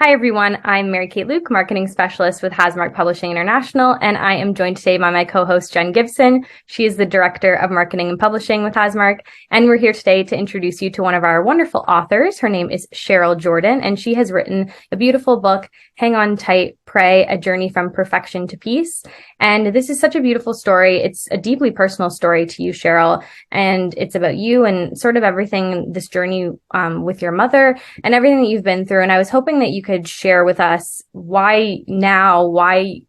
Hi, everyone. I'm Mary Kate Luke, Marketing Specialist with Hasmark Publishing International, and I am joined today by my co-host, Jen Gibson. She is the Director of Marketing and Publishing with Hasmark, and we're here today to introduce you to one of our wonderful authors. Her name is Cheryl Jordan, and she has written a beautiful book, Hang On Tight, Pray, A Journey from Perfection to Peace. And this is such a beautiful story. It's a deeply personal story to you, Cheryl, and it's about you and sort of everything, this journey with your mother and everything that you've been through. And I was hoping that you could share with us why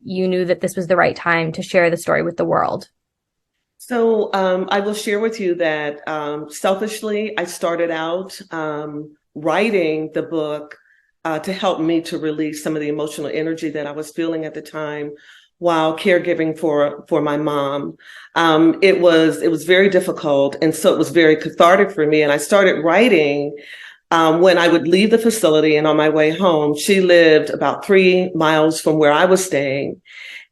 you knew that this was the right time to share the story with the world. So I will share with you that selfishly, I started out writing the book to help me to release some of the emotional energy that I was feeling at the time while caregiving for my mom. It was very difficult, and so it was very cathartic for me. And I started writing when I would leave the facility, and on my way home, she lived about 3 miles from where I was staying.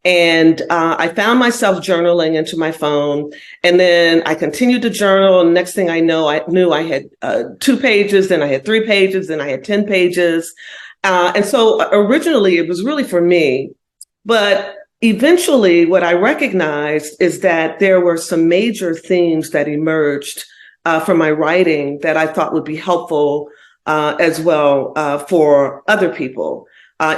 And I found myself journaling into my phone, and then I continued to journal. And next thing I knew I had 2 pages, then I had 3 pages, then I had 10 pages. And so originally it was really for me, but eventually what I recognized is that there were some major themes that emerged from my writing that I thought would be helpful as well for other people.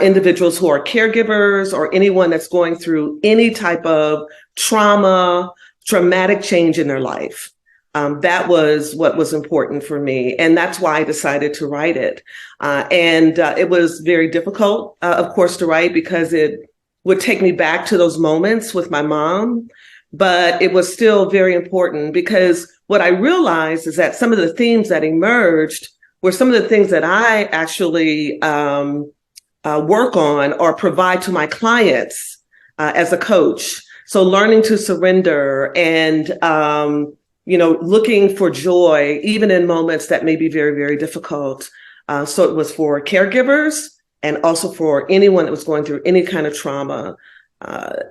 Individuals who are caregivers or anyone that's going through any type of traumatic change in their life. That was what was important for me. And that's why I decided to write it. And it was very difficult, of course, to write because it would take me back to those moments with my mom. But it was still very important because what I realized is that some of the themes that emerged were some of the things that I actually work on or provide to my clients as a coach. So learning to surrender and, looking for joy, even in moments that may be very, very difficult. So it was for caregivers and also for anyone that was going through any kind of trauma.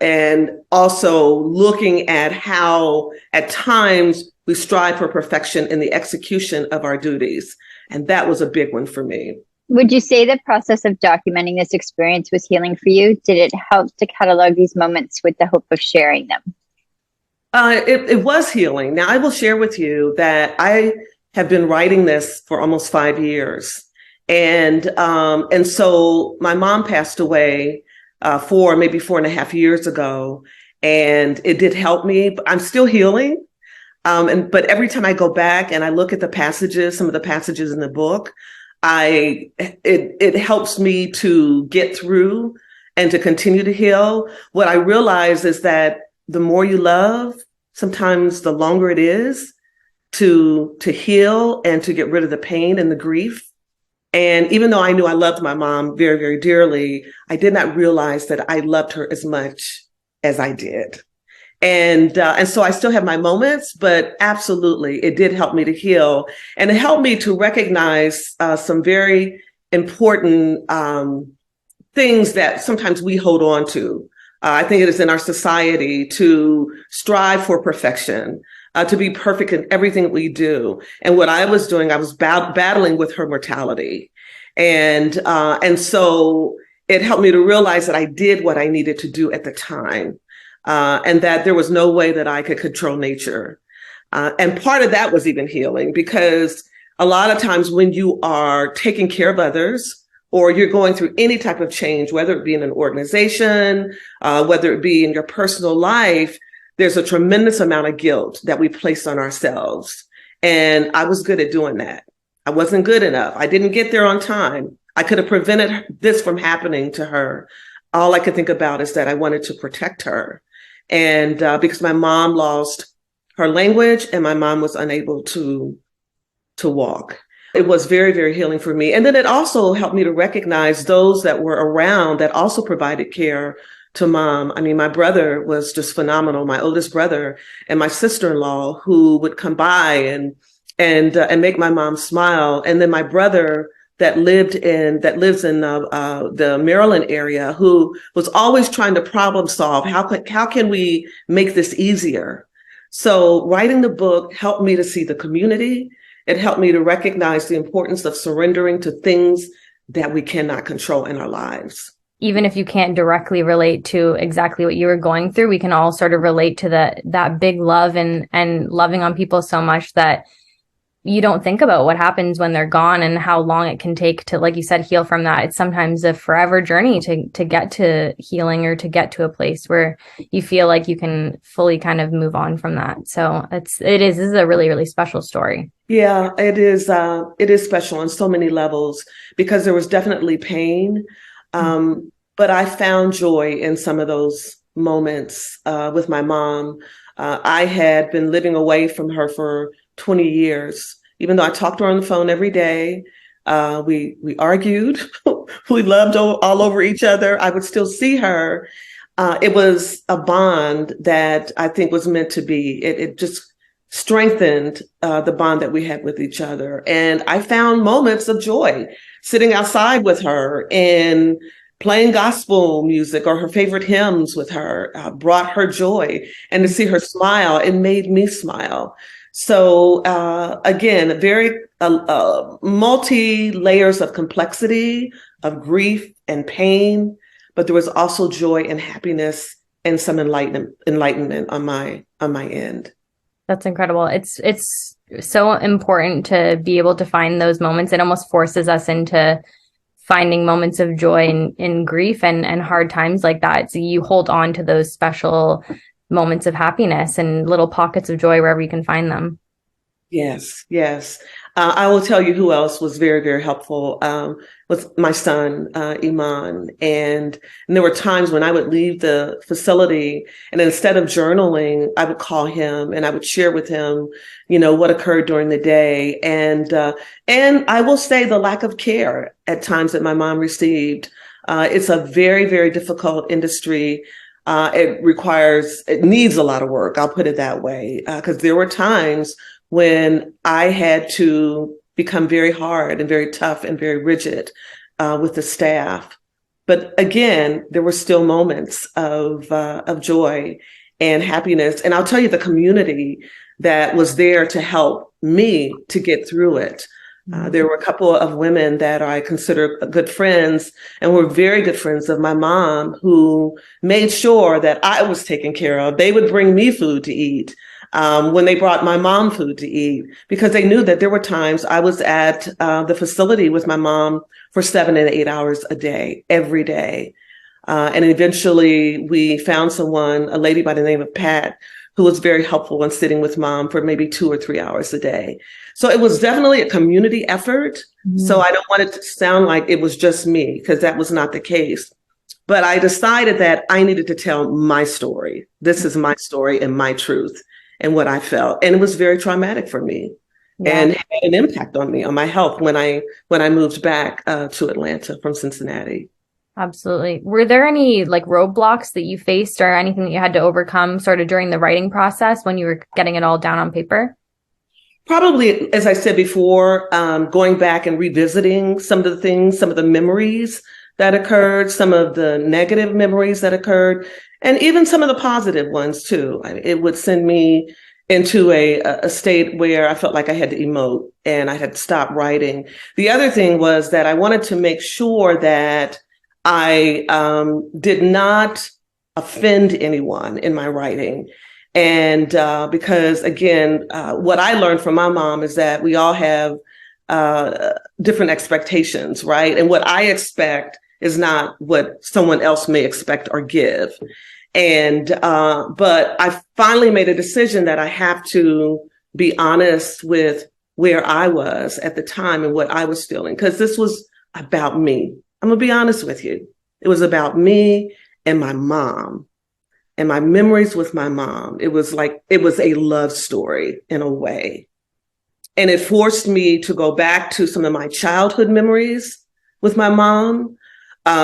And also looking at how at times we strive for perfection in the execution of our duties. And that was a big one for me. Would you say the process of documenting this experience was healing for you? Did it help to catalog these moments with the hope of sharing them? It was healing. Now, I will share with you that I have been writing this for almost 5 years. And so my mom passed away maybe 4.5 years ago, and it did help me, but I'm still healing. But every time I go back and I look at some of the passages in the book, it helps me to get through and to continue to heal. What I realize is that the more you love, sometimes the longer it is to heal and to get rid of the pain and the grief. And even though I knew I loved my mom very, very dearly, I did not realize that I loved her as much as I did. And so I still have my moments, but absolutely, it did help me to heal. And it helped me to recognize some very important things that sometimes we hold on to. I think it is in our society to strive for perfection, to be perfect in everything we do. And what I was doing, I was battling with her mortality. And so it helped me to realize that I did what I needed to do at the time. And that there was no way that I could control nature. And part of that was even healing, because a lot of times when you are taking care of others or you're going through any type of change, whether it be in an organization, whether it be in your personal life, there's a tremendous amount of guilt that we place on ourselves. And I was good at doing that. I wasn't good enough. I didn't get there on time. I could have prevented this from happening to her. All I could think about is that I wanted to protect her. And because my mom lost her language and my mom was unable to walk. It was very, very healing for me. And then it also helped me to recognize those that were around that also provided care to mom. I mean, my brother was just phenomenal, my oldest brother, and my sister-in-law who would come by and make my mom smile. And then my brother that lives in the Maryland area, who was always trying to problem solve. How can we make this easier? So writing the book helped me to see the community. It helped me to recognize the importance of surrendering to things that we cannot control in our lives. Even if you can't directly relate to exactly what you were going through, we can all sort of relate to that big love and loving on people so much that you don't think about what happens when they're gone and how long it can take to, like you said, heal from that. It's sometimes a forever journey to get to healing or to get to a place where you feel like you can fully kind of move on from that. So this is a really, really special story. Yeah, it is. It is special on so many levels because there was definitely pain. But I found joy in some of those moments with my mom. I had been living away from her for 20 years. Even though I talked to her on the phone every day, we argued, we loved all over each other. I would still see her. It was a bond that I think was meant to be. It just strengthened the bond that we had with each other. And I found moments of joy sitting outside with her and playing gospel music or her favorite hymns with her brought her joy. And to see her smile, it made me smile. So again, very multi layers of complexity, of grief and pain, but there was also joy and happiness and some enlightenment on my end. That's incredible. It's so important to be able to find those moments. It almost forces us into finding moments of joy in grief and hard times like that. So you hold on to those special moments of happiness and little pockets of joy wherever you can find them. Yes, yes. I will tell you who else was very, very helpful was my son, Iman. And there were times when I would leave the facility and instead of journaling, I would call him and I would share with him, what occurred during the day. And I will say the lack of care at times that my mom received. It's a very, very difficult industry. It needs a lot of work. I'll put it that way. Because there were times when I had to become very hard and very tough and very rigid with the staff. But again, there were still moments of joy and happiness. And I'll tell you, the community that was there to help me to get through it. There were a couple of women that I consider good friends and were very good friends of my mom who made sure that I was taken care of. They would bring me food to eat. When they brought my mom food to eat, because they knew that there were times I was at the facility with my mom for 7 and 8 hours a day, every day. And eventually we found a lady by the name of Pat, who was very helpful in sitting with mom for maybe 2 or 3 hours a day. So it was definitely a community effort. Mm-hmm. So I don't want it to sound like it was just me, because that was not the case. But I decided that I needed to tell my story. This is my story and my truth. And what I felt. And it was very traumatic for me and had an impact on me, on my health when I moved back to Atlanta from Cincinnati. Absolutely. Were there any roadblocks that you faced or anything that you had to overcome sort of during the writing process when you were getting it all down on paper? Probably, as I said before, going back and revisiting some of the things, some of the memories that occurred, some of the negative memories that occurred, and even some of the positive ones too. It would send me into a state where I felt like I had to emote and I had to stop writing. The other thing was that I wanted to make sure that I did not offend anyone in my writing. And because again, what I learned from my mom is that we all have different expectations, right? And what I expect is not what someone else may expect or give. And, but I finally made a decision that I have to be honest with where I was at the time and what I was feeling, because this was about me. I'm gonna be honest with you. It was about me and my mom and my memories with my mom. It was a love story in a way. And it forced me to go back to some of my childhood memories with my mom.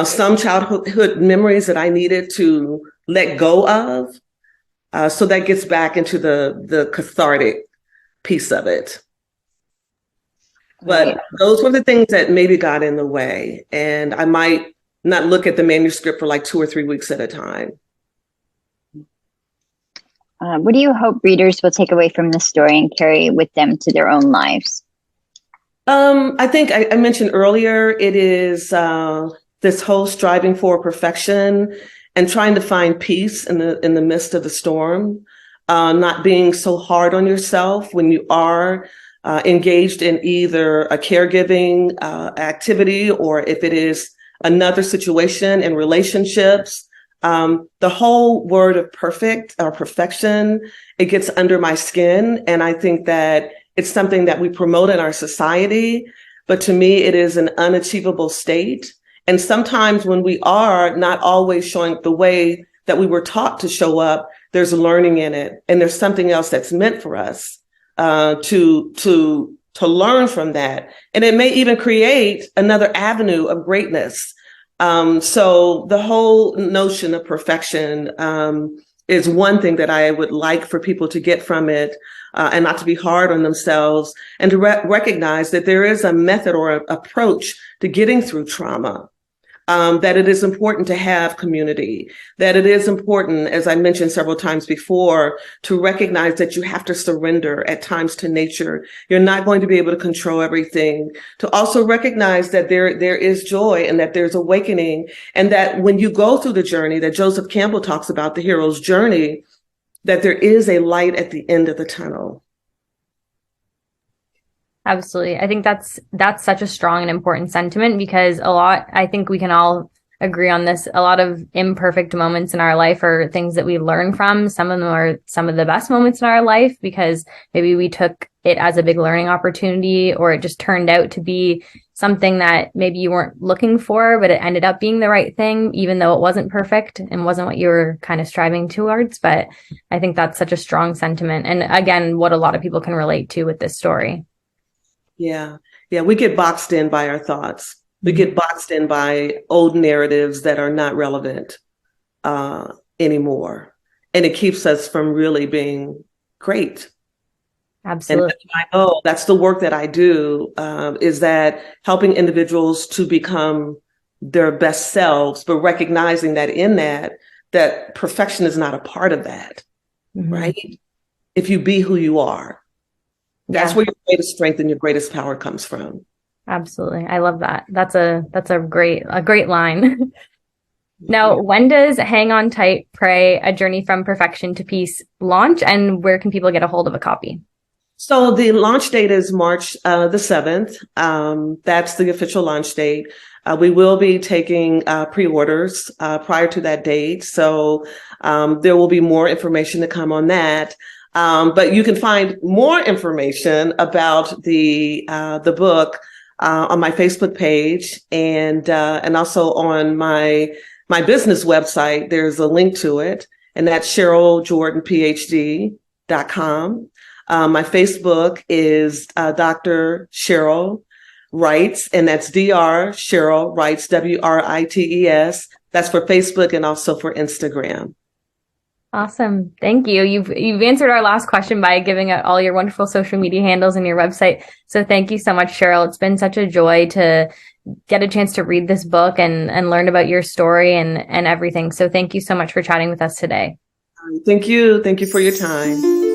Some childhood memories that I needed to let go of. So that gets back into the cathartic piece of it. But those were the things that maybe got in the way. And I might not look at the manuscript for 2 or 3 weeks at a time. What do you hope readers will take away from this story and carry with them to their own lives? I think I mentioned earlier, it is this whole striving for perfection and trying to find peace in the midst of the storm, not being so hard on yourself when you are engaged in either a caregiving activity or if it is another situation in relationships. The whole word of perfect or perfection, it gets under my skin. And I think that it's something that we promote in our society, but to me, it is an unachievable state. And sometimes when we are not always showing the way that we were taught to show up, there's learning in it. And there's something else that's meant for us to learn from that. And it may even create another avenue of greatness. So the whole notion of perfection is one thing that I would like for people to get from it, and not to be hard on themselves, and to recognize that there is a method or an approach to getting through trauma. That it is important to have community, that it is important, as I mentioned several times before, to recognize that you have to surrender at times to nature. You're not going to be able to control everything. To also recognize that there is joy and that there's awakening, and that when you go through the journey that Joseph Campbell talks about, the hero's journey, that there is a light at the end of the tunnel. Absolutely. I think that's such a strong and important sentiment, because I think we can all agree on this. A lot of imperfect moments in our life are things that we learn from. Some of them are some of the best moments in our life because maybe we took it as a big learning opportunity, or it just turned out to be something that maybe you weren't looking for, but it ended up being the right thing, even though it wasn't perfect and wasn't what you were kind of striving towards. But I think that's such a strong sentiment. And again, what a lot of people can relate to with this story. Yeah. We get boxed in by our thoughts. We get boxed in by old narratives that are not relevant anymore. And it keeps us from really being great. Absolutely. And I know that's the work that I do, is that helping individuals to become their best selves, but recognizing that in that perfection is not a part of that, right? If you be who you are. That's where your greatest strength and your greatest power comes from. Absolutely. I love that. That's a great line. Now, when does Hang On Tight, Pray, A Journey from Perfection to Peace launch, and where can people get a hold of a copy? So the launch date is March the 7th. That's the official launch date. We will be taking pre-orders prior to that date. So there will be more information to come on that. But you can find more information about the book on my Facebook page, and also on my business website. There's a link to it, and that's CherylJordanPhD.com. My Facebook is Dr. Cheryl Writes, and that's Dr. Cheryl Writes, WRITES. That's for Facebook and also for Instagram. Awesome. Thank you. You've answered our last question by giving out all your wonderful social media handles and your website. So thank you so much, Cheryl. It's been such a joy to get a chance to read this book and learn about your story and everything. So thank you so much for chatting with us today. Thank you. Thank you for your time.